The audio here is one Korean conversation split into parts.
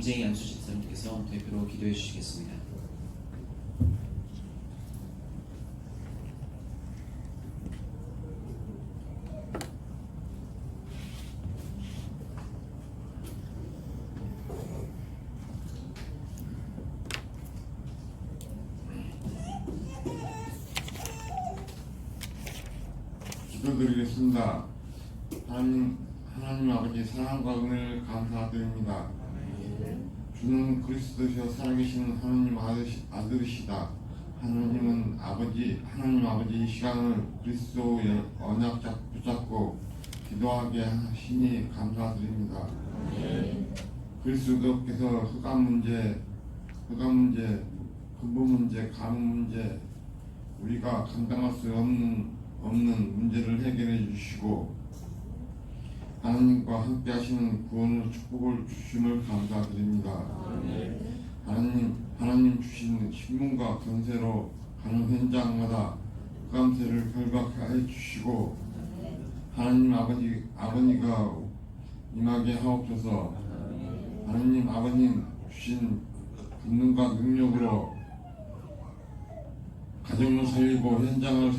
김재희 안수집사님께서 대표로 기도해 주시겠습니다. 기도드리겠습니다. 하나님 아버지 사랑과 은혜를 감사드립니다. 주는 그리스도시여 살아계신 하나님 아들이시다. 하나님 아버지 이 시간을 그리스도 언약 붙잡고 기도하게 하시니 감사드립니다. 그리스도께서 흑암 문제, 근본 문제, 가뭄 문제, 우리가 감당할 수 없는 문제를 해결해 주시고 하나님과 함께 하시는 구원을 축복을 주심을 감사드립니다. 하나님 주신 신문과 권세로 가는 현장마다 흑암세를 결박해 주시고 하나님 아버지가 임하게 하옵소서. 하나님 아버님 주신 권능과 능력으로 가정을 살리고 현장을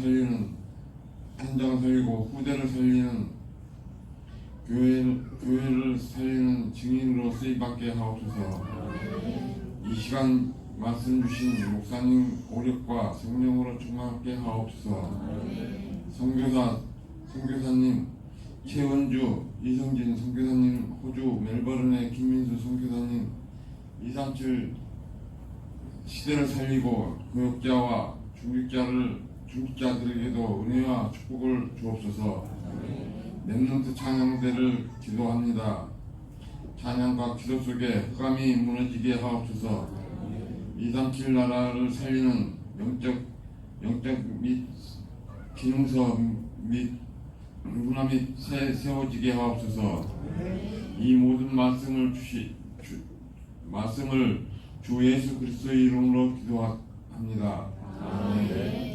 살리고 후대를 살리는 교회를 살리는 증인으로 쓰임받게 하옵소서. 이 시간 말씀 주신 목사님 오력과 성령으로 충만하게 하옵소서. 선교사님 최원주, 이성진 선교사님, 호주 멜버른의 김민수 선교사님, 237 시대를 살리고 교역자와 중직자들에게도 은혜와 축복을 주옵소서. 렘넌트 찬양대를 기도합니다. 찬양과 기도 속에 흑암이 무너지게 하옵소서. 237 나라를 살리는 영적 및 기능서 및 문화 및 세워지게 하옵소서. 이 모든 말씀을 주 예수 그리스도의 이름으로 기도합니다. 아멘.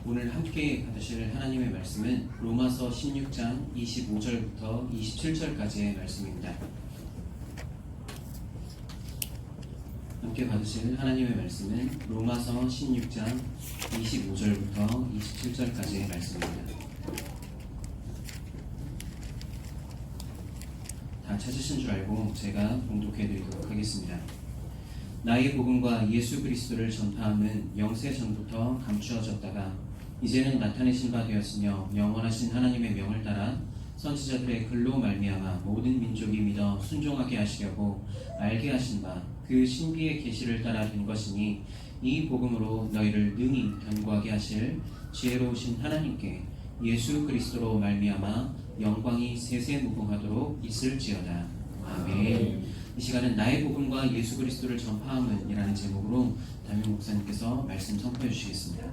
오늘 함께 받으실 하나님의 말씀은 로마서 16장 25절부터 27절까지의 말씀입니다. 함께 받으실 하나님의 말씀은 로마서 16장 25절부터 27절까지의 말씀입니다. 다 찾으신 줄 알고 제가 봉독해 드리도록 하겠습니다. 나의 복음과 예수 그리스도를 전파함은 영세 전부터 감추어졌다가 이제는 나타내신 바 되었으며 영원하신 하나님의 명을 따라 선지자들의 글로 말미암아 모든 민족이 믿어 순종하게 하시려고 알게 하신 바 그 신비의 계시를 따라 된 것이니 이 복음으로 너희를 능히 견고하게 하실 지혜로우신 하나님께 예수 그리스도로 말미암아 영광이 세세무궁하도록 있을지어다. 아멘. 이 시간은 나의 복음과 예수 그리스도를 전파함은 이라는 제목으로 담임 목사님께서 말씀 선포해 주시겠습니다.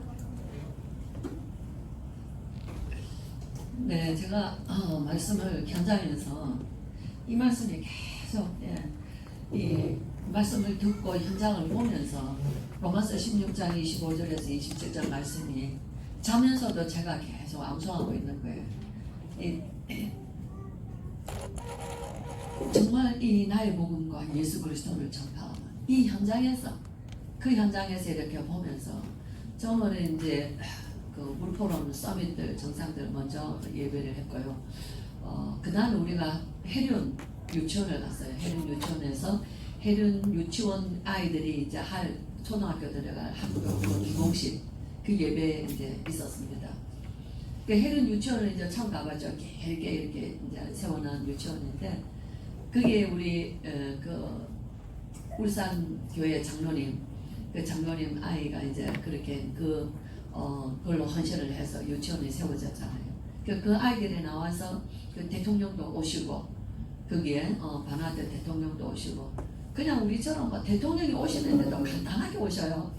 네, 제가 말씀을 현장에서 이 말씀이 계속 이 말씀을 듣고 현장을 보면서 로마서 16장 25절에서 27절 말씀이 자면서도 제가 계속 암송하고 있는 거예요. 정말 이 나의 복음과 예수 그리스도를 전파하는 이 현장에서 그 현장에서 이렇게 보면서 저번에 이제 그 물포럼 서밋들 정상들 먼저 예배를 했고요. 그날 우리가 해륜 유치원을 갔어요. 해륜 유치원에서 해륜 유치원 아이들이 이제 할 초등학교 들어갈 학교 기공식 그 예배 이제 있었습니다. 그 해륜 유치원을 이제 처음 가봤죠. 이렇게 이제 세워놓은 유치원인데 그게 우리 그 울산 교회 장로님 그 장로님 아이가 이제 그렇게 그걸로 헌신을 해서 유치원이 세워졌잖아요. 그 아이들이 나와서 그 대통령도 오시고 거기에 바나드 대통령도 오시고 그냥 우리처럼 뭐 대통령이 오시는데도 간단하게 오셔요.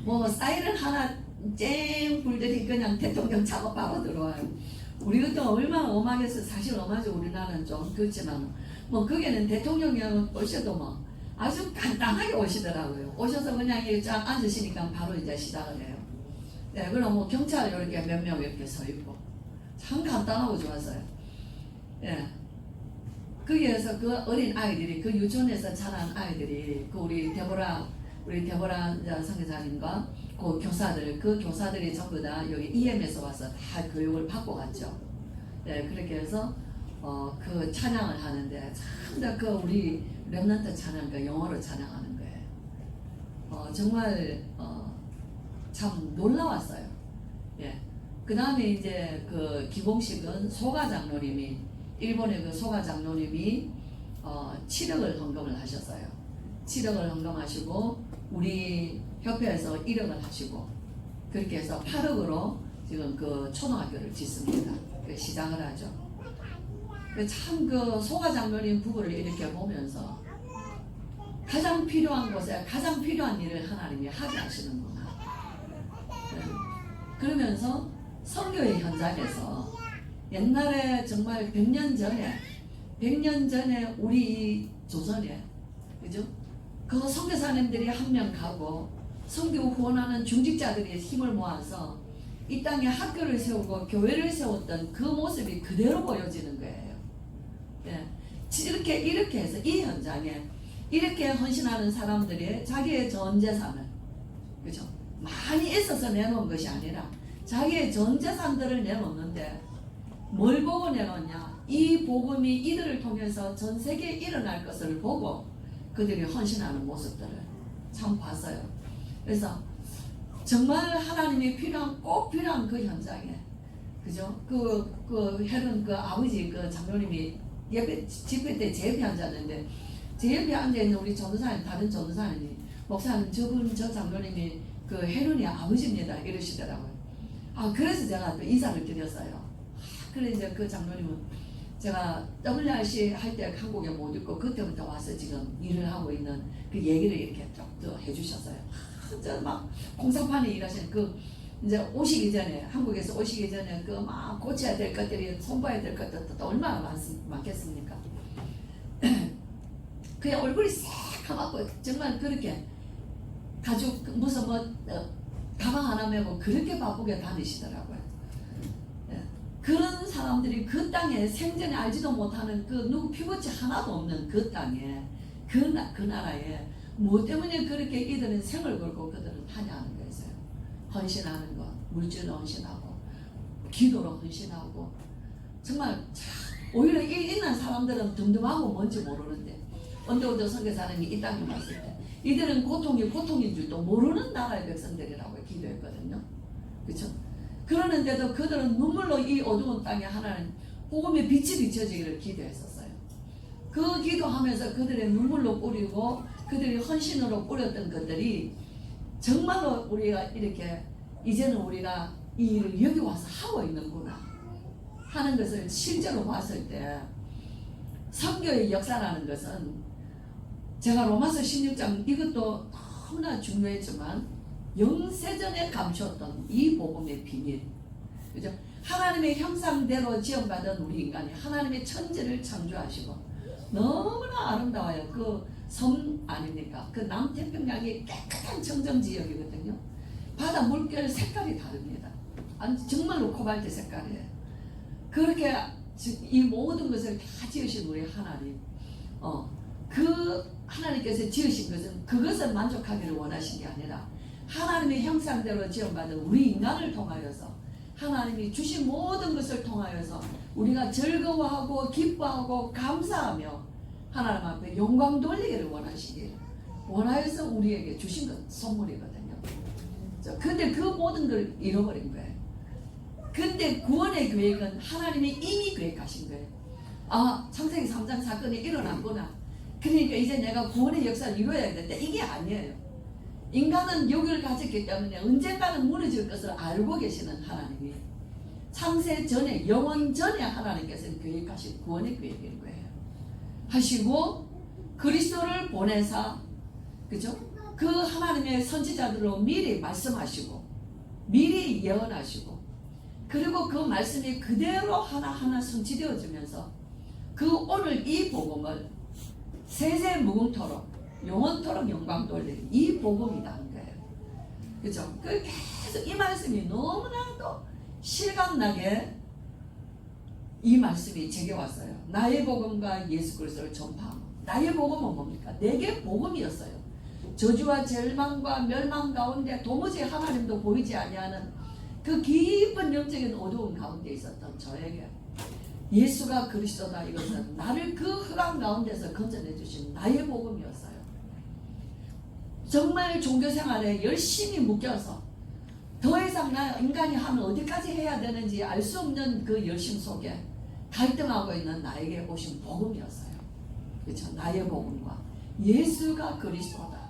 뭐 사이렌 하나 쨍 불더니 그냥 대통령 작업하고 들어와요. 우리도 얼마나 엄하겠어. 사실 엄하죠. 우리나라는 좀 그렇지만 뭐 거기는 대통령이 오셔도 뭐 아주 간단하게 오시더라고요. 오셔서 그냥 이렇게 쫙 앉으시니까 바로 이제 시작을 해요. 네, 그럼 뭐 경찰 이렇게 몇 명 이렇게 서 있고 참 간단하고 좋았어요. 예. 거기에서 그 어린 아이들이 그 유치원에서 자란 아이들이 그 우리 데보라 선교사님과 그 교사들이 전부 다 여기 EM에서 와서 다 교육을 받고 갔죠. 네, 그렇게 해서 그 찬양을 하는데 참 그 우리 렘넌트 찬양 그 영어로 찬양하는 거예요. 정말 참 놀라웠어요. 예. 그 다음에 이제 그 기공식은 소가 장로님이 일본의 그 소가 장로님이 7억을 헌금을 하셨어요. 7억을 헌금하시고 우리 협회에서 1억을 하시고 그렇게 해서 8억으로 지금 그 초등학교를 짓습니다. 시작을 하죠. 참 그 소가 장로님 부부를 이렇게 보면서 가장 필요한 곳에 가장 필요한 일을 하나님이 하게 하시는구나. 그러면서 선교의 현장에서 옛날에 정말 100년 전에 우리 조선에 그죠? 그 선교사님들이 한 명 가고 선교 후원하는 중직자들이 힘을 모아서 이 땅에 학교를 세우고 교회를 세웠던 그 모습이 그대로 보여지는 거예요. 예. 이렇게 해서 이 현장에 이렇게 헌신하는 사람들이 자기의 전 재산을 그죠? 많이 있어서 내놓은 것이 아니라 자기의 전 재산들을 내놓는데 뭘 보고 내놓냐? 이 복음이 이들을 통해서 전 세계에 일어날 것을 보고 그들이 헌신하는 모습들을 참 봤어요. 그래서 정말 하나님이 꼭 필요한 그 현장에 그죠? 그 혈은 그 아버지 그 장로님이 예배 집회 때 제 옆에 앉았는데 제 옆에 앉아있는 우리 전도사님, 다른 전도사님이 목사님 저 장로님이 그 혜론이 아버지입니다 이러시더라고요. 그래서 제가 또 인사를 드렸어요. 그래 이제 그 장로님은 제가 WRC 할 때 한국에 못 있고 그때부터 와서 지금 일을 하고 있는 그 얘기를 이렇게 쭉 해주셨어요. 저 막 공사판에 일하시는 그 이제 오시기 전에 한국에서 오시기 전에 그 막 고쳐야 될 것들이 손봐야 될 것들도 얼마나 많겠습니까? 그냥 얼굴이 새카맣고 정말 그렇게 가죽 무슨 가방 하나 메고 그렇게 바쁘게 다니시더라고요. 그런 사람들이 그 땅에 생전에 알지도 못하는 그 누구 피부치 하나도 없는 그 땅에 그 나라에 뭐 때문에 그렇게 이들은 생을 걸고 그들은 하냐는 거였어요. 헌신하는 것, 물질로 헌신하고 기도로 헌신하고 정말 오히려 있는 사람들은 덤덤하고 뭔지 모르는데 언더우드 선교사님이 이 땅에 왔을 때 이들은 고통인 줄도 모르는 나라의 백성들이라고 기도했거든요. 그렇죠? 그러는데도 그들은 눈물로 이 어두운 땅에 하나님 복음의 빛이 비춰지기를 기도했었어요. 그 기도하면서 그들의 눈물로 뿌리고 그들이 헌신으로 뿌렸던 것들이 정말로 우리가 이렇게 이제는 우리가 이 일을 여기 와서 하고 있는구나 하는 것을 실제로 봤을 때 선교의 역사라는 것은 제가 로마서 16장 이것도 너무나 중요했지만 영세전에 감추었던 이 복음의 비밀, 그죠? 하나님의 형상대로 지음받은 우리 인간이 하나님의 천지를 창조하시고 너무나 아름다워요. 그 섬 아닙니까? 그 남태평양이 깨끗한 청정지역이거든요. 바다 물결 색깔이 다릅니다. 정말로 코발트 색깔이에요. 그렇게 이 모든 것을 다 지으신 우리 하나님, 그 하나님께서 지으신 것은 그것을 만족하기를 원하신 게 아니라 하나님의 형상대로 지음받은 우리 인간을 통하여서 하나님이 주신 모든 것을 통하여서 우리가 즐거워하고 기뻐하고 감사하며 하나님 앞에 영광 돌리기를 원하시기를 원하여서 우리에게 주신 것 선물이거든요. 근데 그 모든 걸 잃어버린 거예요. 근데 구원의 계획은 하나님이 이미 계획하신 거예요. 창세기 3장 사건이 일어났구나. 그러니까 이제 내가 구원의 역사를 이루어야 되는데 이게 아니에요. 인간은 욕을 가졌기 때문에 언젠가는 무너질 것을 알고 계시는 하나님이 창세 전에 영원 전에 하나님께서는 계획하신 구원의 계획인 거예요. 하시고 그리스도를 보내사 그죠? 그 하나님의 선지자들로 미리 말씀하시고 미리 예언하시고 그리고 그 말씀이 그대로 하나하나 성취되어지면서 그 오늘 이 복음을 세세 무궁토록 영원토록 영광 돌리는 이 복음이라는 거예요. 그죠? 계속 이 말씀이 너무나도 실감나게 이 말씀이 제게 왔어요. 나의 복음과 예수 그리스도를 전파하고 나의 복음은 뭡니까? 내게 복음이었어요. 저주와 절망과 멸망 가운데 도무지 하나님도 보이지 아니하는 그 깊은 영적인 어두운 가운데 있었던 저에게 예수가 그리스도다 이것은 나를 그 흑암 가운데서 건져내 주신 나의 복음이었어요. 정말 종교생활에 열심히 묶여서 더 이상 나 인간이 하면 어디까지 해야 되는지 알 수 없는 그 열심 속에 갈등하고 있는 나에게 오신 복음이었어요. 그렇죠? 나의 복음과 예수가 그리스도다.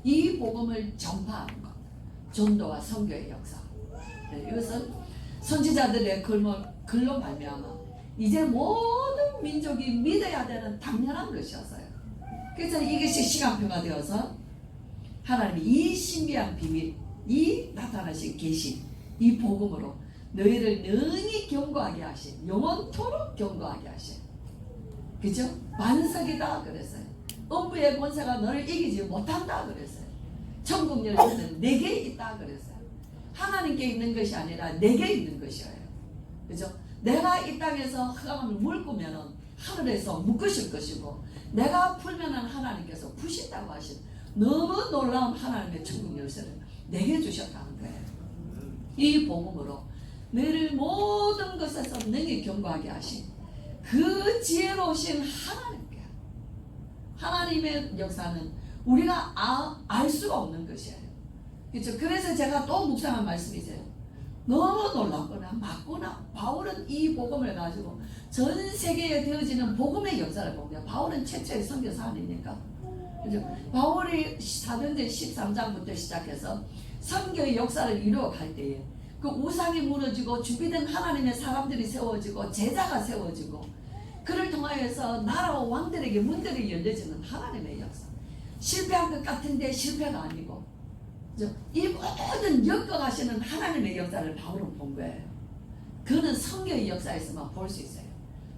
이 복음을 전파하는 것. 전도와 선교의 역사. 이것은 선지자들의 글로 말미암아 이제 모든 민족이 믿어야 되는 당연한 것이었어요. 그래서 이것이 시간표가 되어서 하나님이 이 신비한 비밀, 이 나타나신 계시, 이 복음으로 너희를 능히 경고하게 하신, 영원토록 경고하게 하신, 그죠? 반석이다 그랬어요. 음부의 권세가 너를 이기지 못한다 그랬어요. 천국 열쇠는 내게 있다 그랬어요. 하나님께 있는 것이 아니라 내게 있는 것이에요. 그죠? 내가 이 땅에서 흑암을 물고면은 하늘에서 묶으실 것이고 내가 풀면은 하나님께서 푸신다고 하신 너무 놀라운 하나님의 천국 열쇠를 내게 주셨다는 거예요. 이 복음으로 너를 모든 것에서 능히 경고하게 하신 그 지혜로우신 하나님께 하나님의 역사는 우리가 알 수가 없는 것이에요. 그렇죠? 그래서 제가 또 묵상한 말씀이세요. 너무 놀랍구나 맞구나. 바울은 바울은 이 복음을 가지고 전 세계에 되어지는 복음의 역사를 봅니다. 바울은 최초의 선교사 아닙니까? 그죠? 바울이 사도행전 13장부터 시작해서 선교의 역사를 이루어갈 때에 그 우상이 무너지고 준비된 하나님의 사람들이 세워지고 제자가 세워지고 그를 통하여서 나라와 왕들에게 문들이 열려지는 하나님의 역사. 실패한 것 같은데 실패가 아니고 이 모든 엮어가시는 하나님의 역사를 바울은 본 거예요. 그는 선교의 역사에서만 볼 수 있어요.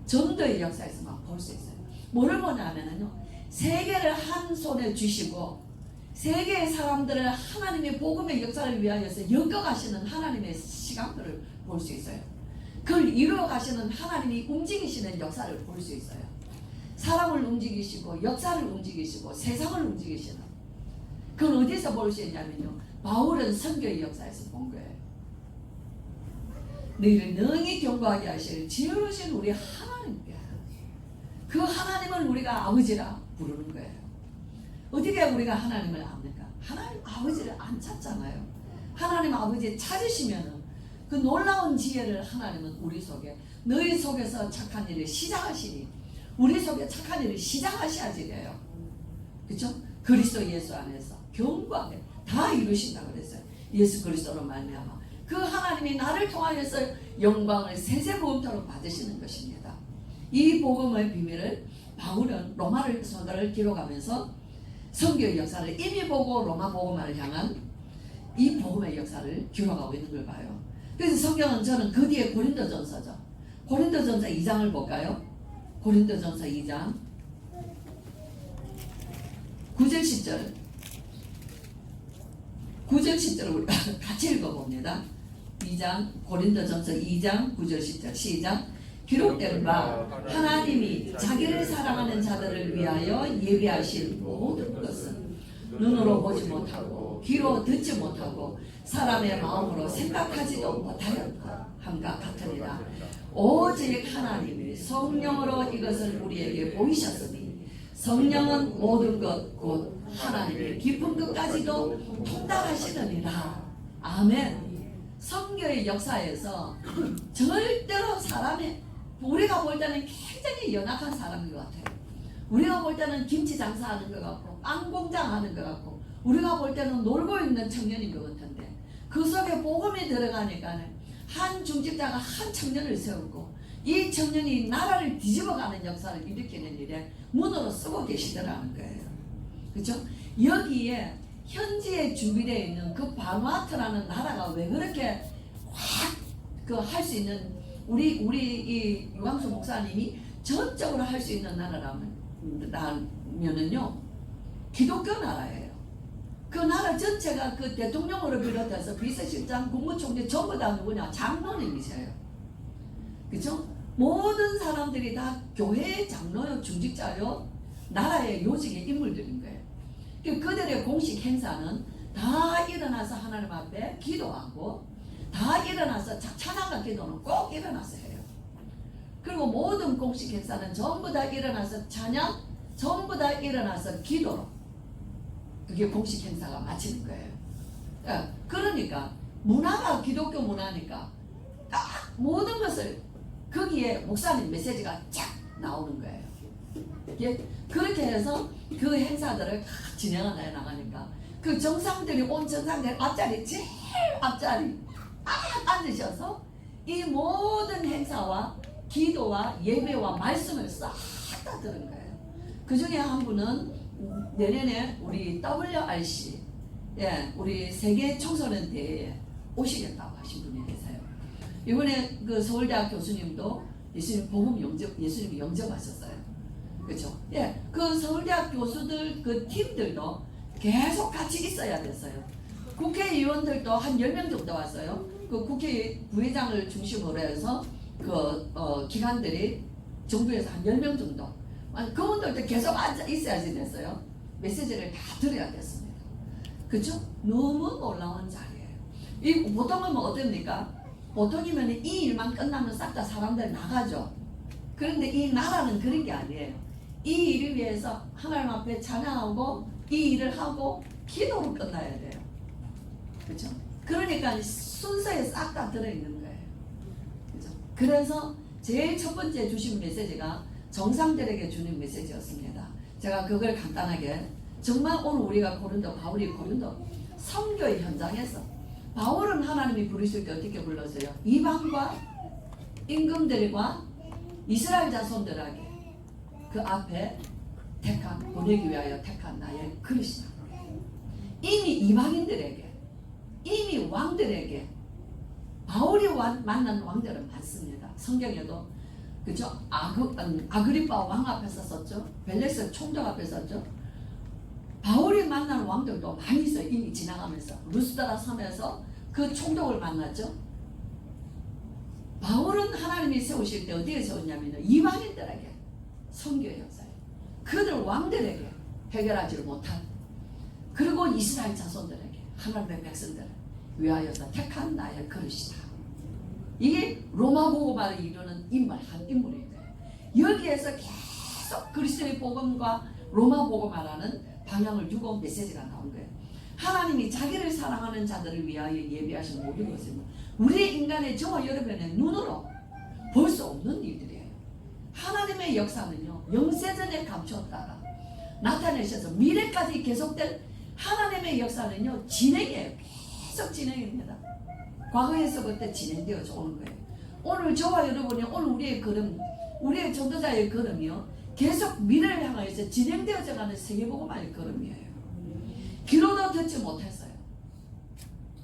전도의 역사에서만 볼 수 있어요. 뭐를 보냐면요, 세계를 한 손에 쥐시고 세계의 사람들을 하나님의 복음의 역사를 위하여서 엮어가시는 하나님의 시간들을 볼 수 있어요. 그걸 이루어가시는 하나님이 움직이시는 역사를 볼 수 있어요. 사람을 움직이시고 역사를 움직이시고 세상을 움직이시는, 그건 어디서 볼 수 있냐면요, 바울은 선교의 역사에서 본 거예요. 너희를 능히 경고하게 하실 지혜로우신 우리 하나님께, 그 하나님을 우리가 아버지라 부르는 거예요. 어떻게 우리가 하나님을 압니까? 하나님 아버지를 안 찾잖아요. 하나님 아버지 찾으시면은 그 놀라운 지혜를 하나님은 우리 속에, 너희 속에서 착한 일을 시작하시니 우리 속에 착한 일을 시작하셔야지 돼요. 그렇죠? 그리스도 예수 안에서 견고하게 다 이루신다고 그랬어요. 예수 그리스도로 말미암아 그 하나님이 나를 통하여서 영광을 세세보험토록 받으시는 것입니다. 이 복음의 비밀을 바울은 로마서를 기록하면서 선교의 역사를 이미 보고 로마 복음화를 향한 이 복음의 역사를 기록하고 있는 걸 봐요. 그래서 성경은 저는 그 뒤에 고린도전서죠. 고린도전서 2장을 볼까요? 고린도전서 2장 9절 10절 9절 10절을 우리가 같이 읽어봅니다. 2장 고린도전서 2장 9절 10절 시작. 기록된 바 하나님이 자기를 사랑하는 자들을 위하여 예비하신 모든 것은 눈으로 보지 못하고 귀로 듣지 못하고 사람의 마음으로 생각하지도 못하였함과 같으니라. 오직 하나님이 성령으로 이것을 우리에게 보이셨으니 성령은 모든 것 곧 하나님의 깊은 것까지도 통달하시느니라. 아멘. 선교의 역사에서 절대로 사람의, 우리가 볼 때는 굉장히 연약한 사람인 것 같아요. 우리가 볼 때는 김치 장사하는 것 같고 빵 공장 하는 것 같고 우리가 볼 때는 놀고 있는 청년인 것 같은데 그 속에 복음이 들어가니까 한 중직자가 한 청년을 세우고 이 청년이 나라를 뒤집어가는 역사를 일으키는 일에 문으로 쓰고 계시더라는 거예요. 그렇죠? 여기에 현지에 준비되어 있는 그 바누아투라는 나라가 왜 그렇게 확 그 할 수 있는, 우리 이 유광수 목사님이 전적으로 할 수 있는 나라라면은요, 기독교 나라예요. 그 나라 전체가 그 대통령으로 비롯해서 비서실장, 국무총리 전부 다 누구냐? 장로님이세요. 그렇죠? 모든 사람들이 다 교회의 장로요, 중직자요, 나라의 요직의 인물들인 거예요. 그들의 공식 행사는 다 일어나서 하나님 앞에 기도하고 다 일어나서 찬양과 기도는 꼭 일어나서 해요. 그리고 모든 공식 행사는 전부 다 일어나서 찬양, 전부 다 일어나서 기도로 그게 공식 행사가 마치는 거예요. 그러니까 문화가 기독교 문화니까 딱 모든 것을 거기에 목사님 메시지가 쫙 나오는 거예요. 그렇게 해서 그 행사들을 진행해 나가니까 그 정상들이 온 정상들 앞자리, 제일 앞자리 딱 앉으셔서 이 모든 행사와 기도와 예배와 말씀을 싹 다 들은 거예요. 그 중에 한 분은 내년에 우리 WRC, 우리 세계 청소년 대회에 오시겠다고 하신 분이 계세요. 이번에 그 서울대학 교수님도 예수님 복음 예수님이 영접하셨어요. 그렇죠? 그 서울대학 교수들 그 팀들도 계속 같이 있어야 됐어요. 국회의원들도 한 10명 정도 왔어요. 그 국회 부회장을 중심으로 해서 기관들이 정부에서 한 10명 정도. 그분들도 계속 앉아 있어야지 됐어요. 메시지를 다 들어야 됐습니다. 그렇죠? 너무 놀라운 자리예요. 이 보통은 뭐 어떻습니까? 보통이면 이 일만 끝나면 싹 다 사람들 나가죠. 그런데 이 나라는 그런 게 아니에요. 이 일을 위해서 하나님 앞에 찬양하고 이 일을 하고 기도로 끝나야 돼요. 그렇죠? 그러니까 순서에 싹 다 들어있는 거예요. 그렇죠? 그래서 제일 첫 번째 주신 메시지가 정상들에게 주는 메시지였습니다. 제가 그걸 간단하게 정말 오늘 우리가 바울이 고린도 선교의 현장에서 바울은 하나님이 부르실 때 어떻게 불렀어요? 이방과 임금들과 이스라엘 자손들에게 그 앞에 보내기 위하여 택한 나의 그릇이다. 이미 이방인들에게, 이미 왕들에게, 바울이 만난 왕들은 많습니다. 성경에도 그죠? 아그리빠 왕 앞에서 썼죠. 벨레스 총독 앞에서 썼죠. 바울이 만난 왕들도 많이 있어요. 이미 지나가면서 루스드라 섬에서 그 총독을 만났죠. 바울은 하나님이 세우실 때 어디에 세웠냐면 이방인들에게 선교의 역사에, 그들 왕들에게 해결하지 못한, 그리고 이스라엘 자손들에게, 하나님의 백성들을 위하여서 택한 나의 그릇이다. 이게 로마 복음화를 이루는 한 인물입니다. 여기에서 계속 그리스도의 복음과 로마 복음화라는 방향을 주고 메시지가 나온 거예요. 하나님이 자기를 사랑하는 자들을 위하여 예비하신 모든 것은 우리 인간의 저와 여러분의 눈으로 볼 수 없는 일들이에요. 하나님의 역사는요, 영세전에 감추었다가 나타내셔서 미래까지 계속된 하나님의 역사는요, 진행이에요. 계속 진행입니다. 과거에서부터 진행되어져 오는 거예요. 오늘 저와 여러분이, 오늘 우리의 걸음, 우리의 전도자의 걸음이요, 계속 미래를 향하여서 진행되어져 가는 세계복음화의 걸음이에요. 귀로도 듣지 못했어요.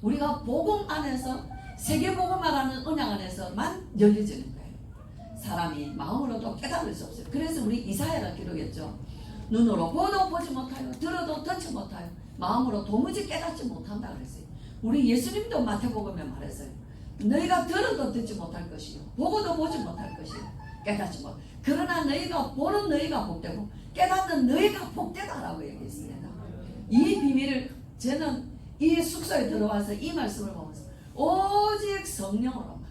우리가 복음 안에서, 세계복음화라는 언약 안에서만 열려지는 거예요. 사람이 마음으로도 깨달을 수 없어요. 그래서 우리 이사야가 기록했죠. 눈으로 보도 보지 못하여, 들어도 듣지 못하여, 마음으로 도무지 깨닫지 못한다 그랬어요. 우리 예수님도 마태복음에 말했어요. 너희가 들어도 듣지 못할 것이요, 보고도 보지 못할 것이요, 깨닫지 못. 그러나 너희가 보는 너희가 복되고 깨닫는 너희가 복되다라고 얘기했습니다. 이 비밀을 저는 이 숙소에 들어와서 이 말씀을 보면서 오직 성령으로만,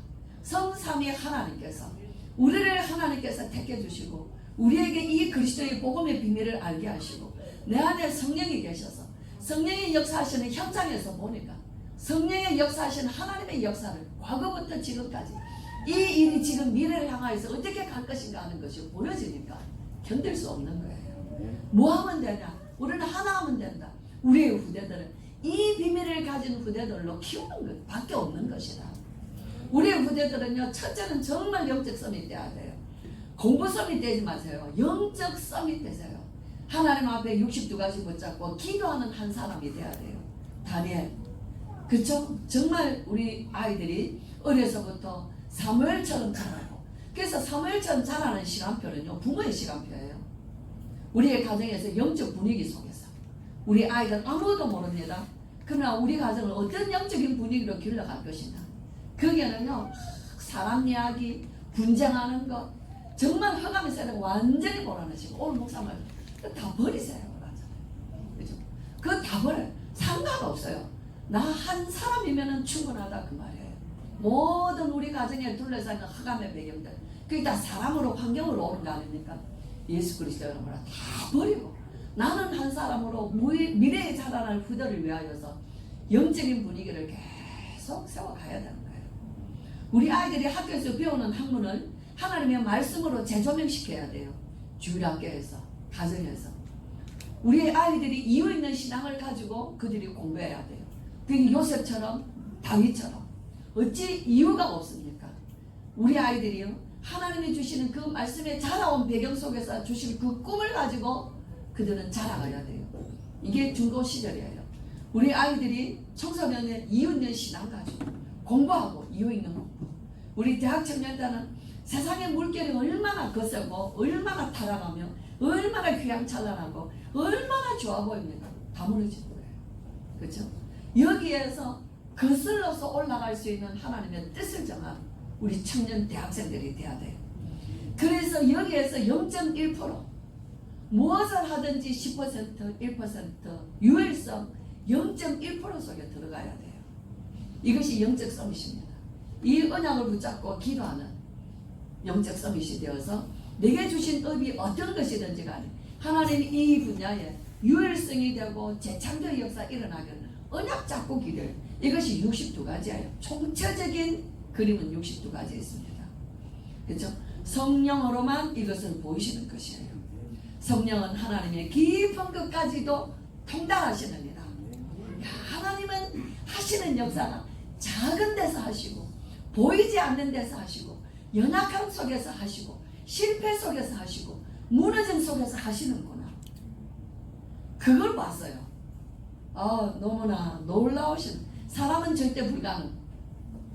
성삼위 하나님께서 우리를 하나님께서 택해 주시고 우리에게 이 그리스도의 복음의 비밀을 알게 하시고 내 안에 성령이 계셔서 성령의 역사하시는 현장에서 보니까 성령의 역사하시는 하나님의 역사를 과거부터 지금까지 이 일이 지금 미래를 향하여서 어떻게 갈 것인가 하는 것이 보여지니까 견딜 수 없는 거예요. 뭐 하면 되냐? 우리는 하나 하면 된다. 우리의 후대들은 이 비밀을 가진 후대들로 키우는 것 밖에 없는 것이다. 우리의 후대들은요, 첫째는 정말 영적 썸이 돼야 돼요. 공부 썸이 되지 마세요. 영적 썸이 되세요. 하나님 앞에 62가지 붙잡고 기도하는 한 사람이 돼야 돼요. 다니엘, 그쵸? 정말 우리 아이들이 어려서부터 사무엘처럼 자라고, 그래서 사무엘처럼 자라는 시간표는요, 부모의 시간표예요. 우리의 가정에서 영적 분위기 속에서 우리 아이들 아무도 모릅니다. 그러나 우리 가정을 어떤 영적인 분위기로 길러갈 것이냐, 거기에는요, 사람 이야기, 분쟁하는 것, 정말 허감에서 완전히 몰아내시고, 오늘 목사말 다 버리세요. 그죠? 그거 다 버려요. 상관없어요. 나 한 사람이면 충분하다 그 말이에요. 모든 우리 가정에 둘러싸인 허감의 배경들, 그게 다 사람으로, 환경으로 오는 거 아닙니까? 예수 그리스도의 이름으로 다 버리고 나는 한 사람으로 미래에 자라날 후대를 위하여서 영적인 분위기를 계속 세워가야 되는 거예요. 우리 아이들이 학교에서 배우는 학문을 하나님의 말씀으로 재조명시켜야 돼요. 주일학교에서, 가정에서. 우리 아이들이 이유 있는 신앙을 가지고 그들이 공부해야 돼요. 그 요셉처럼, 다윗처럼. 어찌 이유가 없습니까? 우리 아이들이요, 하나님이 주시는 그 말씀에 자라온 배경 속에서 주신 그 꿈을 가지고 그들은 자라가야 돼요. 이게 중고 시절이에요. 우리 아이들이 청소년의 이유 있는 신앙 가지고 공부하고 이유 있는 공부. 우리 대학 청년들은 세상의 물결이 얼마나 거세고 얼마나 타락하며 얼마나 휘황찬란하고 얼마나 좋아 보입니까? 다 무너지는 거예요. 그렇죠? 여기에서 거슬러서 올라갈 수 있는 하나님의 뜻을 정한 우리 청년 대학생들이 돼야 돼요. 그래서 여기에서 0.1% 무엇을 하든지 10%, 1% 유일성 0.1% 속에 들어가야 돼요. 이것이 영적 서밋입니다. 이 언약을 붙잡고 기도하는 영적 서밋이 되어서 내게 주신 업이 어떤 것이든지 간에 하나님이 이 분야에 유일성이 되고 재창조의 역사 일어나기를 언약 잡고 기도해요. 이것이 62가지예요. 총체적인 그림은 62가지 있습니다. 그렇죠? 성령으로만 이것을 보이시는 것이에요. 성령은 하나님의 깊은 것까지도 통달하시느니라. 하나님은 하시는 역사가 작은 데서 하시고 보이지 않는 데서 하시고 연약함 속에서 하시고 실패 속에서 하시고 무너짐 속에서 하시는구나. 그걸 봤어요. 너무나 놀라우신, 사람은 절대 불가능,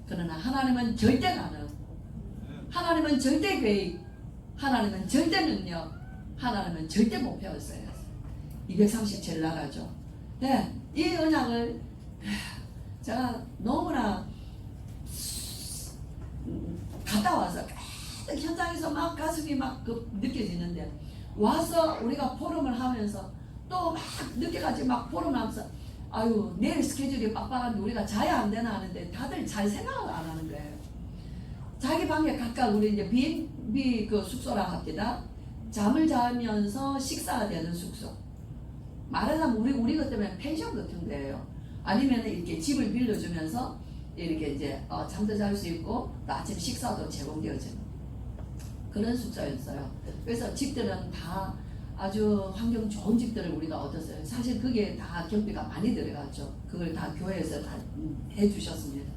그러나 하나님은 절대 가능. 하나님은 절대 계획, 하나님은 절대 능력, 하나님은 절대 목표였어요. 237 나라죠. 네, 이 언약을 제가 너무나 갔다 와서 현장에서 막 가슴이 막 느껴지는데, 와서 우리가 포럼을 하면서 또 막 늦게까지 막 포럼을 하면서 아유 내일 스케줄이 빡빡한데 우리가 자야 안 되나 하는데 다들 잘 생각을 안 하는 거예요. 자기 방에 각각 우리 이제 B&B 그 숙소라 합니다. 잠을 자면서 식사가 되는 숙소. 말하자면 우리 것 때문에 펜션 같은 데예요. 아니면 이렇게 집을 빌려주면서 이렇게 이제 잠도 잘 수 있고 또 아침 식사도 제공되어지는 그런 숙소였어요. 그래서 집들은 다 아주 환경 좋은 집들을 우리가 얻었어요. 사실 그게 다 경비가 많이 들어갔죠. 그걸 다 교회에서 다 해주셨습니다.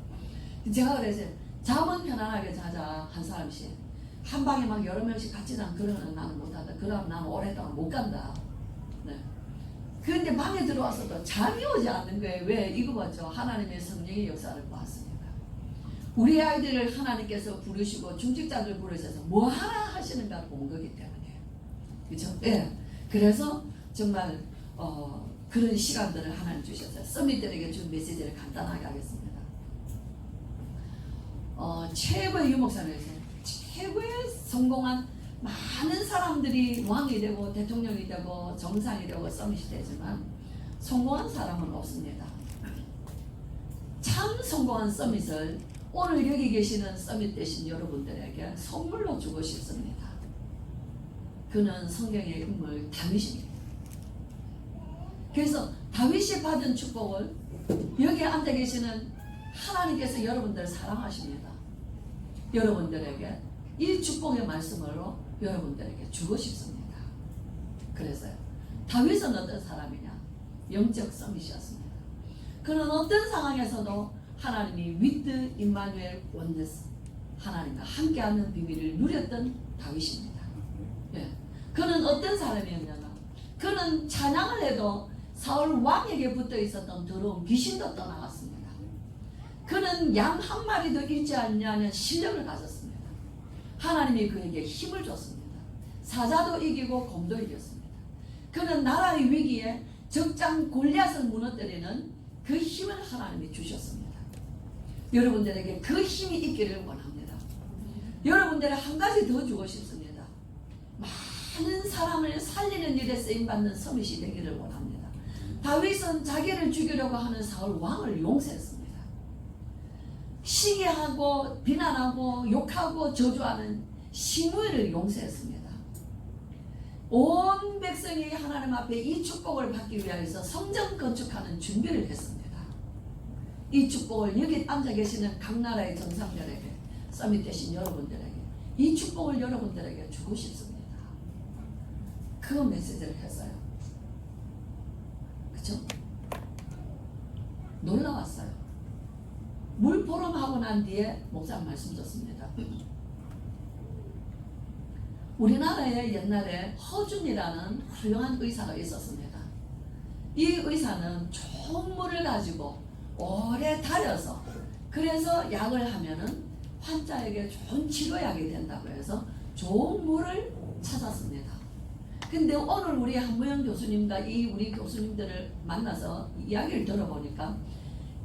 제가 그래서 잠은 편안하게 자자 한 사람씩, 한 방에 막 여러 명씩 같이 자는 그런 건 나는 못한다. 그럼 나는 오랫동안 못 간다. 네. 그런데 방에 들어와서도 잠이 오지 않는 거예요. 왜? 이거 봤죠. 하나님의 성령의 역사를 보았으니까. 우리 아이들을 하나님께서 부르시고 중직자들 부르셔서 뭐 하나 하시는가 본 거기 때문에. 그렇죠? 예. 그래서 정말 그런 시간들을 하나님 주셨어요. 서밋들에게 준 메시지를 간단하게 하겠습니다. 최고의 유목사님이세요. 최고의 성공한 많은 사람들이 왕이 되고 대통령이 되고 정상이 되고 서밋이 되지만 성공한 사람은 없습니다. 참 성공한 서밋을 오늘 여기 계시는 서밋 되신 여러분들에게 선물로 주고 싶습니다. 그는 성경의 인물 다윗입니다. 그래서 다윗이 받은 축복을 여기 앉아 계시는 하나님께서 여러분들을 사랑하십니다. 여러분들에게 이 축복의 말씀으로 여러분들에게 주고 싶습니다. 그래서요. 다윗은 어떤 사람이냐? 영적 서밋이었습니다. 그는 어떤 상황에서도 하나님이 with 임마누엘 원네스, 하나님과 함께하는 비밀을 누렸던 다윗입니다. 예. 그는 어떤 사람이었냐면 그는 찬양을 해도 사울 왕에게 붙어 있었던 더러운 귀신도 떠나갔습니다. 그는 양 한 마리도 잃지 않냐는 실력을 가졌습니다. 하나님이 그에게 힘을 줬습니다. 사자도 이기고 곰도 이겼습니다. 그는 나라의 위기에 적장 골리앗을 무너뜨리는 그 힘을 하나님이 주셨습니다. 여러분들에게 그 힘이 있기를 원합니다. 여러분들에게 한 가지 더 주고 싶습니다. 많은 사람을 살리는 일에 쓰임받는 서밋이 되기를 원합니다. 다윗은 자기를 죽이려고 하는 사울 왕을 용서했습니다. 시기하고 비난하고 욕하고 저주하는 시므엘을 용서했습니다. 온 백성이 하나님 앞에 이 축복을 받기 위해서 성전 건축하는 준비를 했습니다. 이 축복을 여기 앉아 계시는 각 나라의 정상들에게, 서밋 되신 여러분들에게 이 축복을 여러분들에게 주고 싶습니다. 그 메시지를 했어요. 그쵸? 놀라웠어요. 물포럼하고 난 뒤에 목사님 말씀 줬습니다. 우리나라에 옛날에 허준이라는 훌륭한 의사가 있었습니다. 이 의사는 좋은 물을 가지고 오래 달여서 그래서 약을 하면은 환자에게 좋은 치료약이 된다고 해서 좋은 물을 찾았습니다. 근데 오늘 우리 한무영 교수님과 이 우리 교수님들을 만나서 이야기를 들어보니까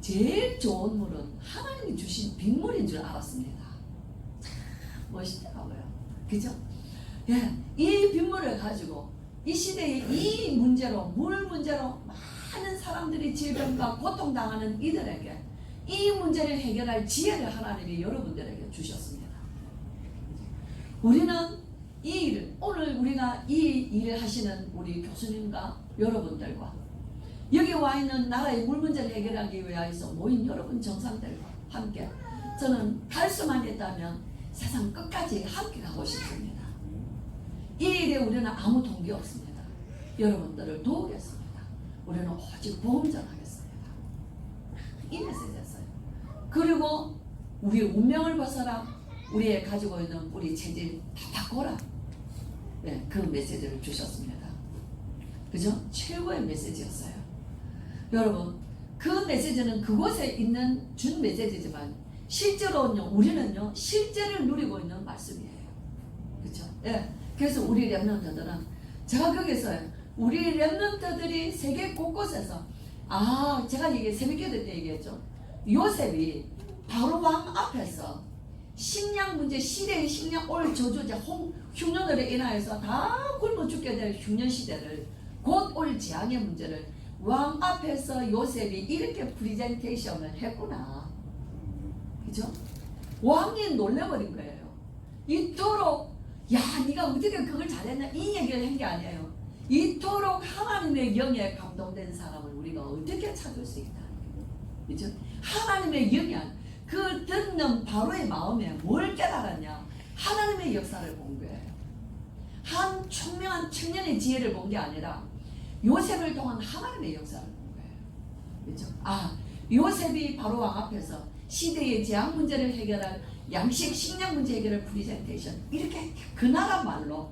제일 좋은 물은 하나님이 주신 빗물인 줄 알았습니다. 참 멋있더라고요. 그죠? 예, 이 빗물을 가지고 이 시대에 이 문제로, 물 문제로 많은 사람들이 질병과 고통당하는 이들에게 이 문제를 해결할 지혜를 하나님이 여러분들에게 주셨습니다. 우리는 이 일을, 오늘 우리가 이 일을 하시는 우리 교수님과 여러분들과 여기 와 있는 나라의 물 문제를 해결하기 위해서 모인 여러분 정상들과 함께 저는 갈 수만 있다면 세상 끝까지 함께 가고 싶습니다. 이 일에 우리는 아무 동기 없습니다. 여러분들을 도우겠습니다. 우리는 오직 복음 전하겠습니다. 이 메시지였어요. 그리고 우리 운명을 벗어라. 우리의 가지고 있는 우리 체질 다 바꿔라. 네, 그 메시지를 주셨습니다. 그죠? 최고의 메시지였어요. 여러분, 그 메시지는 그곳에 있는 준 메시지지만 실제로는요, 우리는요, 실제를 누리고 있는 말씀이에요. 그렇죠? 예. 그래서 우리 렘넌트들은 제가 거기서 우리 렘넌트들이 세계 곳곳에서 제가 이게 새벽기도 때 얘기했죠. 요셉이 바로 왕 앞에서 식량 문제, 시대의 식량 올 저주자 흉년으로 인하여서 다 굶어 죽게 될 흉년 시대를 곧 올 재앙의 문제를 왕 앞에서 요셉이 이렇게 프리젠테이션을 했구나. 그죠? 왕이 놀래버린 거예요. 이토록 네가 어떻게 그걸 잘했냐 이 얘기를 한 게 아니에요. 이토록 하나님의 영에 감동된 사람을 우리가 어떻게 찾을 수 있다. 그죠? 하나님의 영이 그 듣는 바로의 마음에 뭘 깨달았냐? 하나님의 역사를 본 거예요. 한 총명한 청년의 지혜를 본 게 아니라 요셉을 통한 하나님의 역사를 본 거예요. 그렇죠? 요셉이 바로 왕 앞에서 시대의 재앙 문제를 해결할 양식 식량 문제 해결을 프리젠테이션 이렇게 그 나라 말로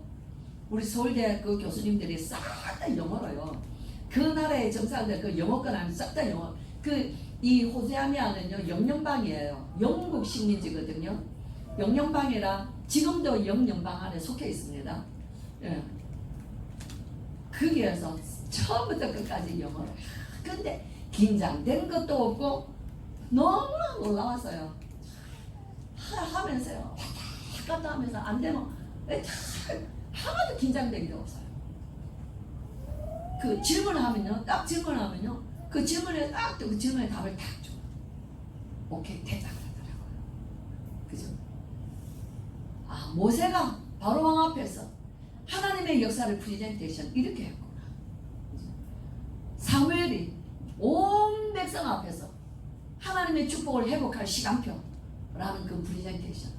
우리 서울대 그 교수님들이 싹 다 영어로요. 그 나라의 정사들 그 영어권 하면 싹 다 영어. 이 호세아니아는요 영연방이에요. 영국 식민지거든요. 영연방이라 지금도 영연방 안에 속해 있습니다. 예. 거기에서 처음부터 끝까지 영어로. 근데 긴장된 것도 없고 너무나 놀라웠어요. 하면서요. 갔다 하면서 안 되면 하나도 긴장된 게 없어요. 그 질문하면요, 딱 질문하면요, 그 질문에 딱 그 질문에 답을 딱 줘. 오케이 됐다 그러더라고요. 그죠? 모세가 바로 왕 앞에서 하나님의 역사를 프리젠테이션 이렇게 했구나. 사무엘이 온 백성 앞에서 하나님의 축복을 회복할 시간표라는 그 프리젠테이션.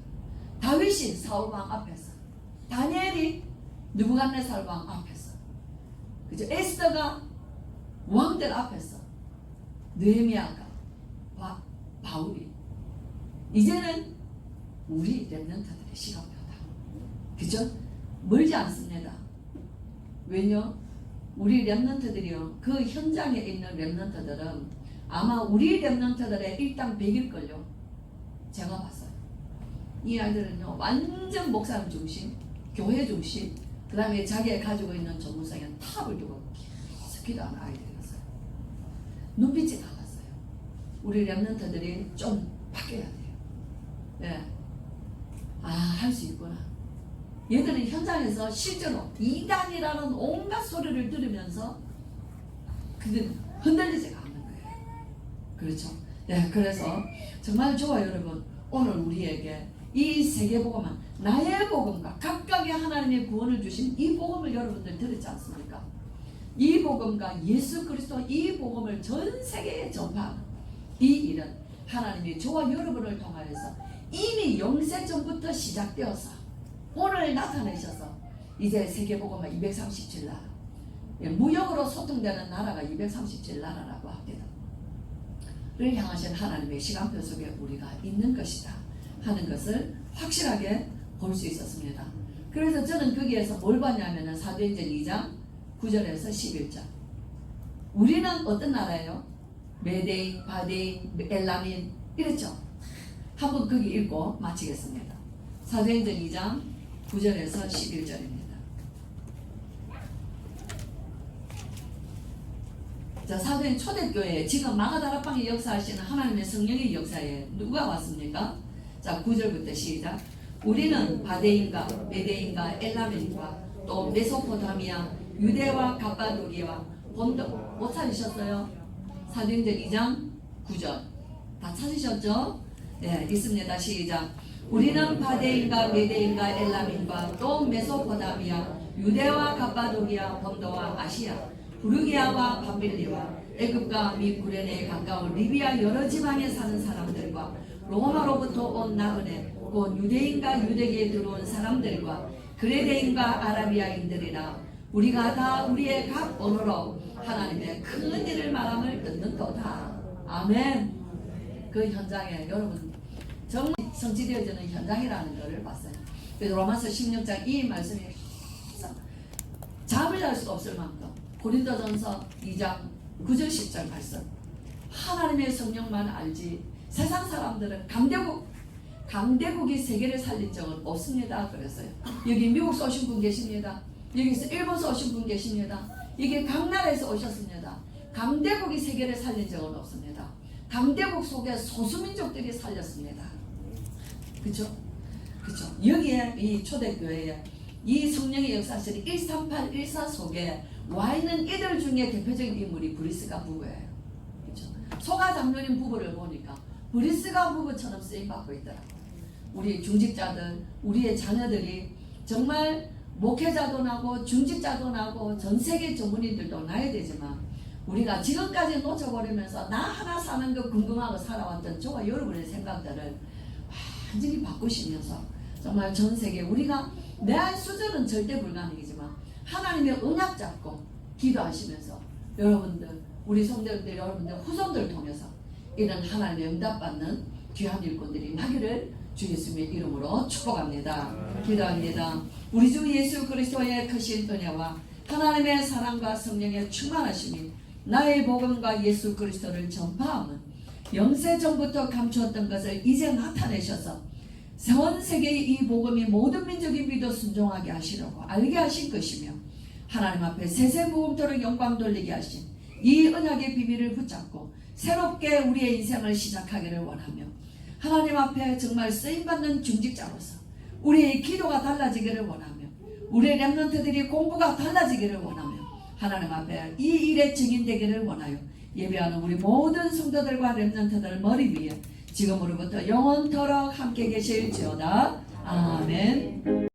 다윗이 사울왕 앞에서, 다니엘이 느부갓네살 왕 앞에서, 그죠? 에스더가 왕들 앞에서, 느헤미야가 바울이. 이제는 우리 렘넌트들의 시간표다. 그죠? 멀지 않습니다. 왜냐? 우리 렘넌트들이요, 그 현장에 있는 렘넌트들은 아마 우리 렘넌트들의 일당 100일걸요. 제가 봤어요. 이 아이들은요, 완전 목사님 중심, 교회 중심, 그 다음에 자기가 가지고 있는 전문성에 탑을 두고 계속 기도하는 아이들이었어요. 눈빛이 달랐어요. 우리 렘넌트들이 좀 바뀌어야 돼요. 네. 할 수 있구나. 얘들은 현장에서 실제로 이단이라는 온갖 소리를 들으면서 그게 흔들리지가 않는 거예요. 그렇죠? 네, 그래서 정말 좋아요, 여러분. 오늘 우리에게 이 세계복음은 나의 복음과 각각의 하나님의 구원을 주신 이 복음을 여러분들 들었지 않습니까? 이 복음과 예수 그리스도 이 복음을 전 세계에 전파하는 이 일은 하나님이 저와 여러분을 통하여서 이미 영세 전부터 시작되어서 오늘 나타내셔서 이제 세계복음은 237나라, 무역으로 소통되는 나라가 237나라라고 합니다. 를 향하신 하나님의 시간표 속에 우리가 있는 것이다 하는 것을 확실하게 볼 수 있었습니다. 그래서 저는 거기에서 뭘 봤냐면 사도행전 2장 9절에서 11절. 우리는 어떤 나라예요? 메데인, 바데인, 엘라민 이랬죠. 한번 거기 읽고 마치겠습니다. 사도행전 2장 9절에서 11절입니다. 자, 사도행 초대교회 지금 마가다락방에 역사하시는 하나님의 성령의 역사에 누가 왔습니까? 자, 9절부터 시작. 우리는 바데인과 메데인과 엘라멘과 또 메소포타미아, 유대와 갑바도기와 본도 못 찾으셨어요? 사도행전 2장 9절 다 찾으셨죠? 네, 있습니다. 시작. 우리는 바데인과 메데인과 엘라민과 또 메소포타미아, 유대와 갑바도기아, 본도와 아시아, 부르기아와 밤빌리와 애굽과 미 구레네에 가까운 리비아 여러 지방에 사는 사람들과 로마로부터 온 나그네 곧 유대인과 유대계에 들어온 사람들과 그레데인과 아라비아인들이라 우리가 다 우리의 각 언어로 하나님의 큰 일을 말함을 듣는도다. 아멘. 그 현장에 여러분 정말 성취되어지는 현장이라는 것을 봤어요. 그래서 로마서 16장 이 말씀이 잠을 잘 수가 없을 만큼 고린도전서 2장 9절 10절 말씀 하나님의 성령만 알지 세상 사람들은 강대국이 세계를 살린 적은 없습니다. 그랬어요. 여기 미국에서 오신 분 계십니다. 여기서 일본에서 오신 분 계십니다. 이게 각 나라에서 오셨습니다. 강대국이 세계를 살린 적은 없습니다. 강대국 속에 소수민족들이 살렸습니다. 그렇죠? 그렇죠. 여기에 이 초대교회에 이 성령의 역사실이 138, 14 속에 와 있는 이들 중에 대표적인 인물이 브리스가 부부예요. 그렇죠? 소가 장로님 부부를 보니까 브리스가 부부처럼 쓰임받고 있더라고요. 우리 중직자들, 우리의 자녀들이 정말 목회자도 나고 중직자도 나고 전 세계 전문인들도 나야 되지만 우리가 지금까지 놓쳐버리면서 나 하나 사는 거 궁금하고 살아왔던 저와 여러분의 생각들을 완전히 바꾸시면서 정말 전 세계 우리가 내 수준은 절대 불가능이지만 하나님의 언약 잡고 기도하시면서 여러분들 우리 성도들 여러분들 후손들 통해서 이런 하나님의 응답받는 귀한 일꾼들이 나기를 주 예수님의 이름으로 축복합니다. 기도합니다. 우리 주 예수 그리스도의 크신 은혜와 하나님의 사랑과 성령의 충만하심이 나의 복음과 예수 그리스도를 전파함은 영세전부터 감추었던 것을 이제 나타내셔서 전 세계의 이 복음이 모든 민족이 믿어 순종하게 하시려고 알게 하신 것이며 하나님 앞에 세세무음토록 영광 돌리게 하신 이 언약의 비밀을 붙잡고 새롭게 우리의 인생을 시작하기를 원하며 하나님 앞에 정말 쓰임받는 중직자로서 우리의 기도가 달라지기를 원하며 우리의 렘넌트들이 공부가 달라지기를 원하며 하나님 앞에 이 일에 증인되기를 원하여 예배하는 우리 모든 성도들과 렘넌트들 머리 위에 지금으로부터 영원토록 함께 계실지어다. 아멘.